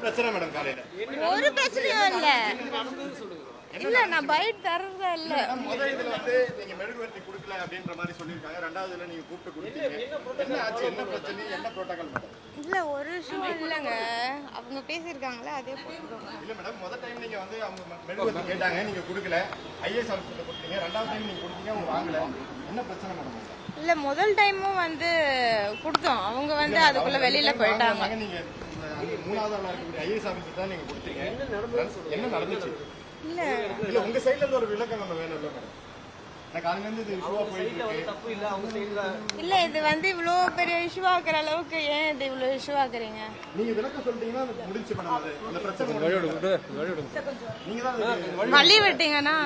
பிரச்சனை மேடம் காலையில? ஒரு பிரச்சனையும் இல்ல. இல்ல நான் பைட் தரதே இல்ல. முதல் இதுல வந்து நீங்க மெழுகுவர்த்தி கொடுக்கல அப்படின்ற மாதிரி சொல்லிருக்காங்க. ரெண்டாவதுல நீங்க கூப்பிட்டு கொடுத்தீங்க. என்ன ஆச்சு? என்ன பிரச்சனை? என்ன புரோட்டோகால் மேடம்? இல்ல ஒரு இஷ்யூ இல்லங்க. அவங்க பேசிருக்காங்களே அதே போட்டுருவாங்க. இல்ல மேடம், முதல் டைம் நீங்க வந்து அவங்க மெழுகுவர்த்தி கேட்டாங்க, நீங்க கொடுக்கல. ஐஏஎஸ் ஆபீசர்ல கொடுத்தீங்க. ரெண்டாவது டைம் நீங்க கொடுத்தீங்க, அவங்க வாங்கல. என்ன பிரச்சனை மேடம்? இல்ல முதல் டைமும் வந்து கொடுத்தோம். அவங்க வந்து அதுக்குள்ள வெளியில போயிட்டாங்க. நீங்க மூணாவது ஆளா இருக்கக்கூடிய ஐஏஎஸ் ஆபீசர் தான் நீங்க கொடுத்தீங்க. என்ன நடந்துச்சு? இல்ல இல்ல உங்க சைடுல இருந்து ஒரு விளக்கம் நம்ம வேணும் இல்ல மேடம்? இல்ல இது வந்து இவ்வளவு பெரிய இஷ்யூ ஆக்குற அளவுக்கு ஏன் இது இவ்வளவு இஷ்யூ ஆக்குறீங்க? நீங்க விளக்கம் சொல்லிட்டீங்கன்னா முடிஞ்சு பண்ணாது. அந்த பிரச்சனை நீங்க தான் வழி விட்டீங்கன்னா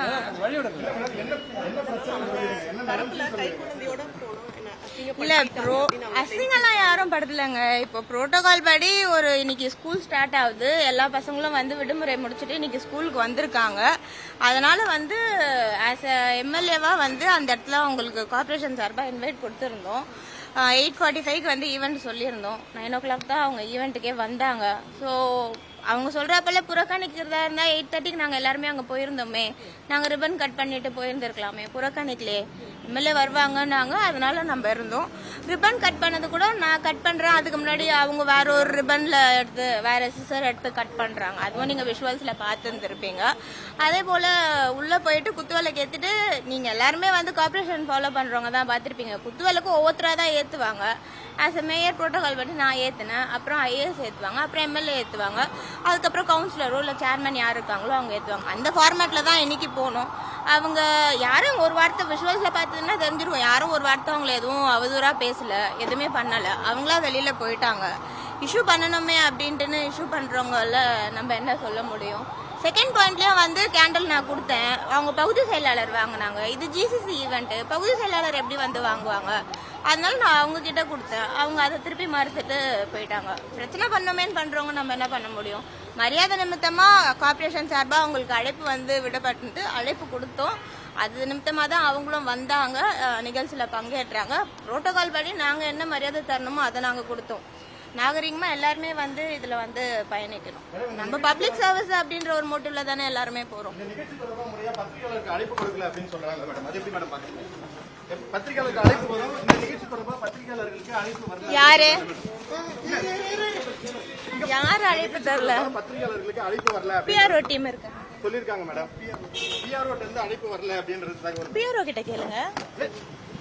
என்ன பிரச்சனை? என்ன நடந்துச்சு? இல்ல ப்ரோ அசிங்கெல்லாம் யாரும் படுத்தலங்க. இப்போ புரோட்டோகால் படி ஒரு இன்னைக்கு ஸ்கூல் ஸ்டார்ட் ஆகுது. எல்லா பசங்களும் வந்து விடுமுறை முடிச்சுட்டு இன்னைக்கு ஸ்கூலுக்கு வந்திருக்காங்க. அதனால வந்து ஆஸ் அ எம்எல்ஏவா வந்து அந்த இடத்துல உங்களுக்கு கார்பரேஷன் சார்பா இன்வைட் கொடுத்துருந்தோம். 8:45க்கு வந்து ஈவெண்ட் சொல்லியிருந்தோம். 9 o'clock தான் அவங்க ஈவெண்ட்டுக்கே வந்தாங்க. ஸோ அவங்க சொல்றப்பல புறக்கணிக்கிறதா இருந்தா 8:30க்கு நாங்க எல்லாருமே அங்க போயிருந்தோமே. நாங்க ரிப்பன் கட் பண்ணிட்டு போயிருந்திருக்கலாமே. புறக்கணிக்கலையே. எம்எல்ஏ வருவாங்கன்னாங்க, அதனால நம்ம இருந்தோம். ரிப்பன் கட் பண்ணது கூட நான் கட் பண்றேன். அதுக்கு முன்னாடி அவங்க வேற ஒரு ரிப்பன்ல எடுத்து வேற சிசர் எடுத்து கட் பண்றாங்க. அதுவும் நீங்க விஷுவல்ஸ்ல பார்த்துருப்பீங்க. அதே போல உள்ள போயிட்டு குத்துவிளக்கு ஏத்திட்டு நீங்க எல்லாருமே வந்து கார்பரேஷன் ஃபாலோ பண்றவங்க தான் பார்த்திருப்பீங்க. குத்துவிளக்கு ஒவ்வொருத்தரா தான் ஏத்துவாங்க. ஆஸ் அ மேயர் புரோட்டோகால் படி நான் ஏற்றினேன். அப்புறம் ஐஏஎஸ் ஏற்றுவாங்க, அப்புறம் எம்எல்ஏ ஏற்றுவாங்க, அதுக்கப்புறம் கவுன்சிலரோ இல்லை சேர்மன் யார் இருக்காங்களோ அவங்க ஏற்றுவாங்க. அந்த ஃபார்மேட்டில் தான் இன்னைக்கு போகணும். அவங்க யாரும் ஒரு வார்த்தை விஷுவல்ஸில் பார்த்ததுன்னா தெரிஞ்சிருவோம். யாரும் ஒரு வார்த்தை அவங்கள எதுவும் அவதூறாக பேசல, எதுவுமே பண்ணலை. அவங்களா வெளியில் போயிட்டாங்க. இஷ்யூ பண்ணணுமே அப்படின்ட்டுன்னு இஷ்யூ பண்ணுறவங்கள நம்ம என்ன சொல்ல முடியும்? செகண்ட் பாயிண்ட்லயும் வந்து கேண்டில் நான் கொடுத்தேன். அவங்க பகுதி செயலாளர் வாங்கினாங்க. இது ஜிசிசி ஈவெண்ட். பகுதி செயலாளர் எப்படி வந்து வாங்குவாங்க? அதனால நான் அவங்க கிட்ட கொடுத்தேன். அவங்க அதை திருப்பி மறுத்துட்டு போயிட்டாங்க. பிரச்சனை பண்ணோமேன்னு பண்றவங்க நம்ம என்ன பண்ண முடியும்? மரியாதை நிமித்தமா கார்பரேஷன் சார்பா அவங்களுக்கு அழைப்பு வந்து விடப்பட்டு அழைப்பு கொடுத்தோம். அது நிமித்தமா தான் அவங்களும் வந்தாங்க, நிகழ்ச்சியில பங்கேற்றாங்க. புரோட்டோகால் படி நாங்க என்ன மரியாதை தரணுமோ அதை நாங்க கொடுத்தோம். நாகரிகமா எல்லாருமே வந்து இதுல வந்து பயணிக்கணும். நம்ம பப்ளிக் சர்வீஸ் அப்படின்ற ஒரு மோட்டிவ்ல தானே எல்லாருமே போறோம். பத்திரிகையாளருக்கு அழைப்பு கொடுக்கல அப்படின்னு சொல்றாங்க மேடம். அது எப்படி மேடம் பாக்குறீங்க? பத்திரிகையாளருக்கு அழைப்பு வரும். இந்த நிகழ்ச்சி தொடர்பா பத்திரிகையாளர்களுக்கு அழைப்பு வரல. யாரு யாரு அழைப்பு தரல? பத்திரிகையாளர்களுக்கு அழைப்பு வரல. பிஆர்ஓ டீம் இருக்கு சொல்லிருக்காங்க மேடம். பிஆர்ஓ இருந்து அழைப்பு வரல அப்படின்றது பிஆர்ஓ கிட்ட கேளுங்க.